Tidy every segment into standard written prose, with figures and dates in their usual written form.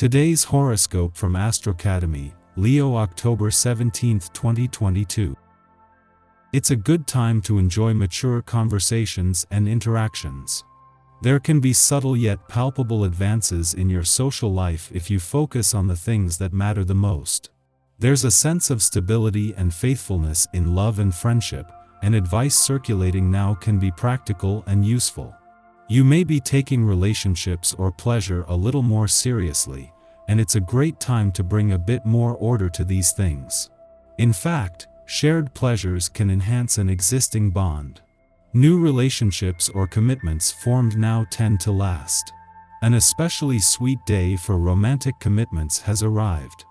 Today's horoscope from Astrocademy, Leo, October 17, 2022. It's a good time to enjoy mature conversations and interactions. There can be subtle yet palpable advances in your social life if you focus on the things that matter the most. There's a sense of stability and faithfulness in love and friendship, and advice circulating now can be practical and useful. You may be taking relationships or pleasure a little more seriously, and it's a great time to bring a bit more order to these things. In fact, shared pleasures can enhance an existing bond. New relationships or commitments formed now tend to last. An especially sweet day for romantic commitments has arrived.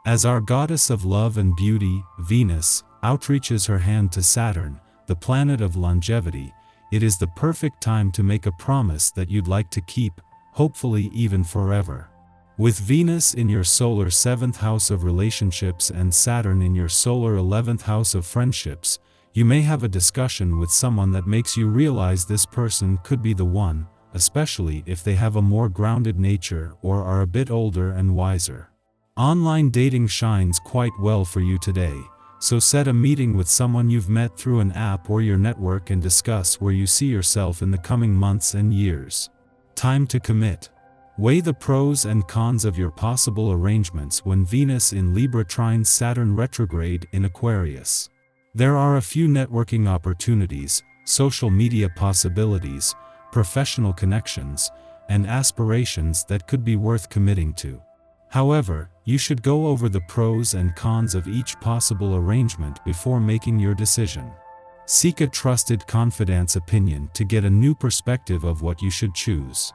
As our goddess of love and beauty, Venus, outreaches her hand to Saturn, the planet of longevity, it is the perfect time to make a promise that you'd like to keep, hopefully even forever. With Venus in your solar 7th house of relationships and Saturn in your solar 11th house of friendships, you may have a discussion with someone that makes you realize this person could be the one, especially if they have a more grounded nature or are a bit older and wiser. Online dating shines quite well for you today, so set a meeting with someone you've met through an app or your network and discuss where you see yourself in the coming months and years. Time to commit. Weigh the pros and cons of your possible arrangements when Venus in Libra trines Saturn retrograde in Aquarius. There are a few networking opportunities, social media possibilities, professional connections, and aspirations that could be worth committing to. However, you should go over the pros and cons of each possible arrangement before making your decision. Seek a trusted confidant's opinion to get a new perspective of what you should choose.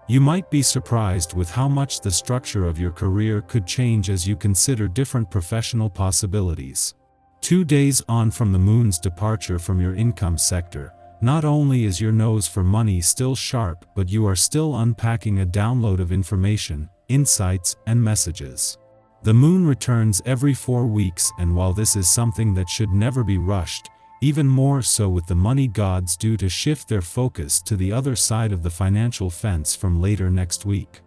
You might be surprised with how much the structure of your career could change as you consider different professional possibilities. 2 days on from the moon's departure from your income sector, not only is your nose for money still sharp, but you are still unpacking a download of information, insights, and messages. The moon returns every 4 weeks, and while this is something that should never be rushed, even more so with the money gods due to shift their focus to the other side of the financial fence from later next week.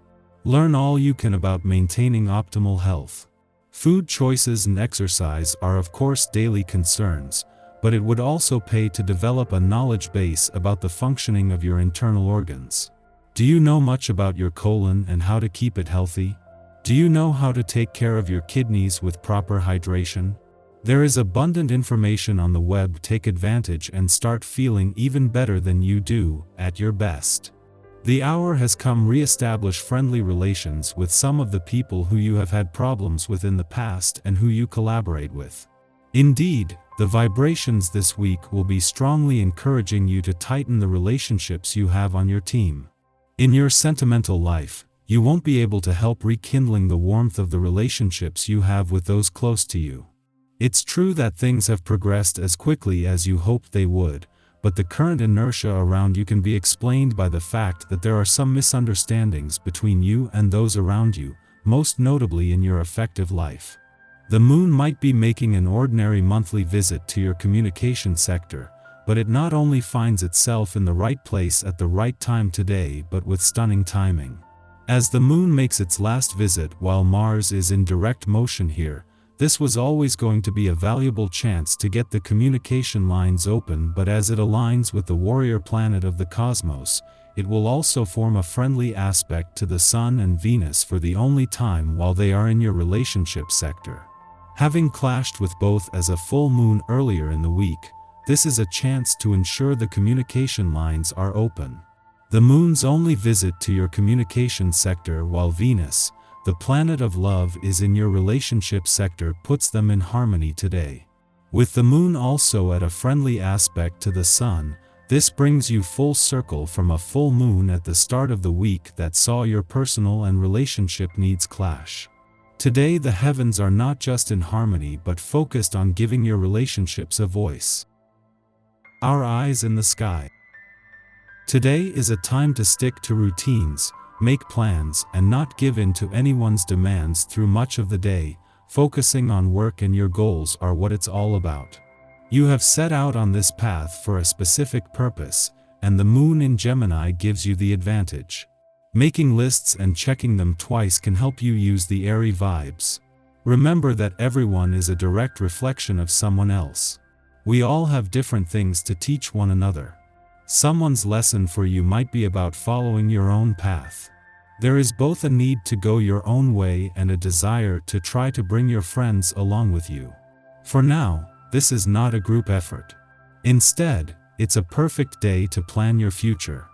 Learn all you can about maintaining optimal health. Food choices and exercise are of course daily concerns, but it would also pay to develop a knowledge base about the functioning of your internal organs. Do you know much about your colon and how to keep it healthy? Do you know how to take care of your kidneys with proper hydration? There is abundant information on the web. Take advantage and start feeling even better than you do, at your best. The hour has come. Re-establish friendly relations with some of the people who you have had problems with in the past and who you collaborate with. Indeed, the vibrations this week will be strongly encouraging you to tighten the relationships you have on your team. In your sentimental life, you won't be able to help rekindling the warmth of the relationships you have with those close to you. It's true that things have progressed as quickly as you hoped they would, but the current inertia around you can be explained by the fact that there are some misunderstandings between you and those around you, most notably in your affective life. The moon might be making an ordinary monthly visit to your communication sector, but it not only finds itself in the right place at the right time today but with stunning timing. As the moon makes its last visit while Mars is in direct motion here, this was always going to be a valuable chance to get the communication lines open, but as it aligns with the warrior planet of the cosmos, it will also form a friendly aspect to the Sun and Venus for the only time while they are in your relationship sector. Having clashed with both as a full moon earlier in the week, this is a chance to ensure the communication lines are open. The moon's only visit to your communication sector while Venus, the planet of love, is in your relationship sector puts them in harmony today. With the moon also at a friendly aspect to the Sun, this brings you full circle from a full moon at the start of the week that saw your personal and relationship needs clash. Today the heavens are not just in harmony but focused on giving your relationships a voice. Our eyes in the sky. Today is a time to stick to routines, make plans, and not give in to anyone's demands through much of the day. Focusing on work and your goals are what it's all about. You have set out on this path for a specific purpose, and the moon in Gemini gives you the advantage. Making lists and checking them twice can help you use the airy vibes. Remember that everyone is a direct reflection of someone else. We all have different things to teach one another. Someone's lesson for you might be about following your own path. There is both a need to go your own way and a desire to try to bring your friends along with you. For now, this is not a group effort. Instead, it's a perfect day to plan your future.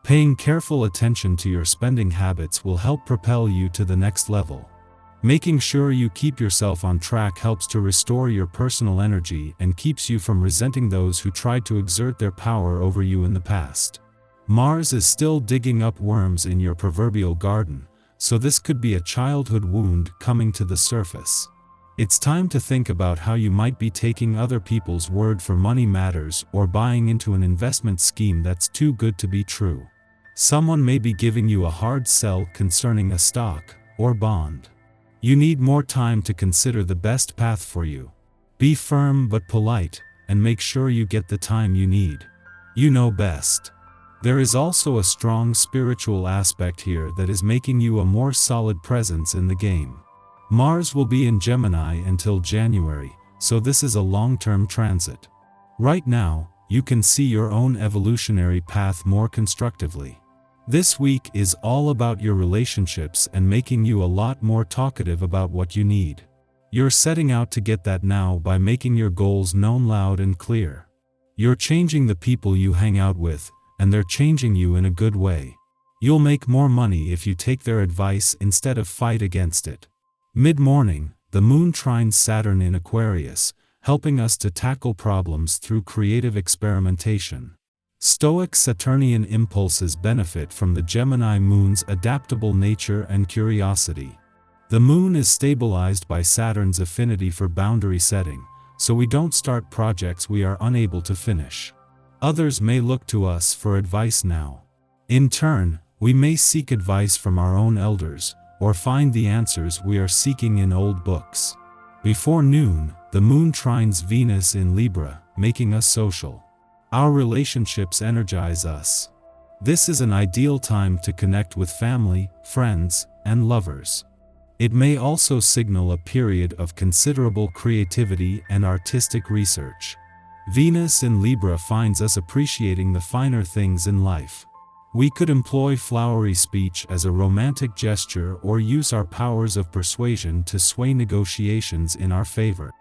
Paying careful attention to your spending habits will help propel you to the next level. Making sure you keep yourself on track helps to restore your personal energy and keeps you from resenting those who tried to exert their power over you in the past. Mars is still digging up worms in your proverbial garden, so this could be a childhood wound coming to the surface. It's time to think about how you might be taking other people's word for money matters or buying into an investment scheme that's too good to be true. Someone may be giving you a hard sell concerning a stock or bond. You need more time to consider the best path for you. Be firm but polite, and make sure you get the time you need. You know best. There is also a strong spiritual aspect here that is making you a more solid presence in the game. Mars will be in Gemini until January, so this is a long-term transit. Right now, you can see your own evolutionary path more constructively. This week is all about your relationships and making you a lot more talkative about what you need. You're setting out to get that now by making your goals known loud and clear. You're changing the people you hang out with, and they're changing you in a good way. You'll make more money if you take their advice instead of fight against it. Mid-morning, the moon trines Saturn in Aquarius, helping us to tackle problems through creative experimentation. Stoic Saturnian impulses benefit from the Gemini moon's adaptable nature and curiosity. The moon is stabilized by Saturn's affinity for boundary setting, so we don't start projects we are unable to finish. Others may look to us for advice now. In turn, we may seek advice from our own elders, or find the answers we are seeking in old books. Before noon, the moon trines Venus in Libra, making us social. Our relationships energize us. This is an ideal time to connect with family, friends, and lovers. It may also signal a period of considerable creativity and artistic research. Venus in Libra finds us appreciating the finer things in life. We could employ flowery speech as a romantic gesture or use our powers of persuasion to sway negotiations in our favor.